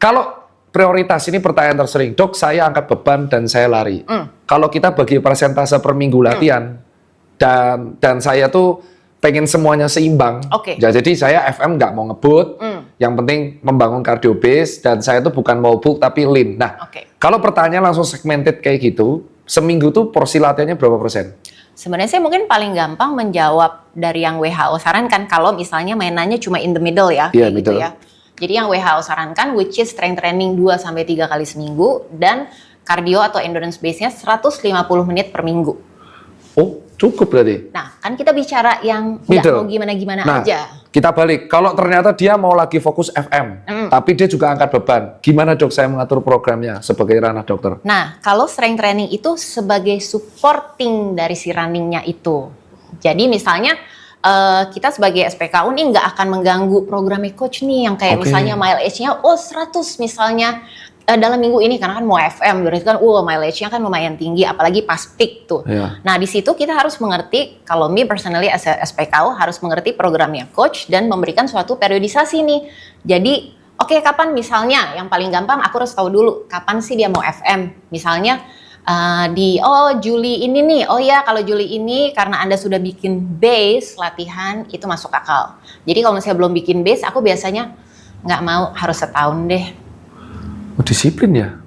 Kalau prioritas ini pertanyaan tersering, dok saya angkat beban dan saya lari. Kalau kita bagi persentase per minggu latihan, dan saya tuh pengen semuanya seimbang. Ya, jadi saya FM nggak mau ngebut, yang penting membangun cardio base, dan saya tuh bukan mau bulk tapi lean. Nah, kalau pertanyaan langsung segmented kayak gitu, seminggu tuh porsi latihannya berapa persen? Sebenarnya saya mungkin paling gampang menjawab dari yang WHO sarankan kalau misalnya mainannya cuma in the middle ya, kayak gitu ya. Jadi yang WHO sarankan which is strength training 2-3 kali seminggu dan cardio atau endurance base-nya 150 menit per minggu. Oh, cukup berarti. Nah, kan kita bicara yang nggak mau gimana-gimana aja. Kita balik, kalau ternyata dia mau lagi fokus FM, tapi dia juga angkat beban, gimana dok saya mengatur programnya sebagai ranah dokter? Nah, kalau strength training itu sebagai supporting dari si runningnya itu. Jadi misalnya kita sebagai SPKU nih nggak akan mengganggu programnya coach nih yang kayak misalnya mileage-nya 100 misalnya dalam minggu ini karena kan mau FM berarti kan mileage-nya kan lumayan tinggi apalagi pas peak tuh. Nah di situ kita harus mengerti kalau me personally as a SPKU harus mengerti programnya coach dan memberikan suatu periodisasi nih. Jadi kapan misalnya yang paling gampang aku harus tahu dulu kapan sih dia mau FM misalnya. Juli ini nih, kalau Juli ini karena Anda sudah bikin base latihan itu masuk akal. Jadi kalau misalnya belum bikin base, aku biasanya nggak mau harus setahun deh. Oh, disiplin ya?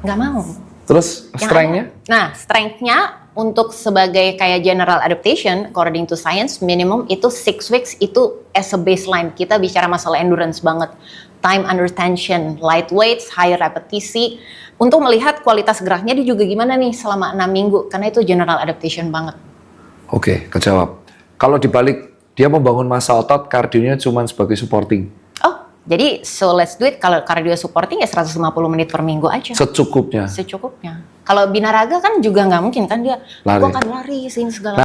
Nggak mau. Terus strength-nya? Nah, strength-nya untuk sebagai kayak general adaptation, according to science, minimum itu 6 weeks itu as a baseline. Kita bicara masalah endurance banget. Time under tension, light weights, high repetisi. Untuk melihat kualitas geraknya dia juga gimana nih selama 6 minggu. Karena itu general adaptation banget. Oke, kejawab. Kalau dibalik, dia membangun massa otot, kardionya cuma sebagai supporting. Jadi so let's do it. Kalau cardio supporting ya 150 menit per minggu aja. Secukupnya? Secukupnya. Kalau binaraga kan juga nggak mungkin kan dia. Aku akan lari, sini segala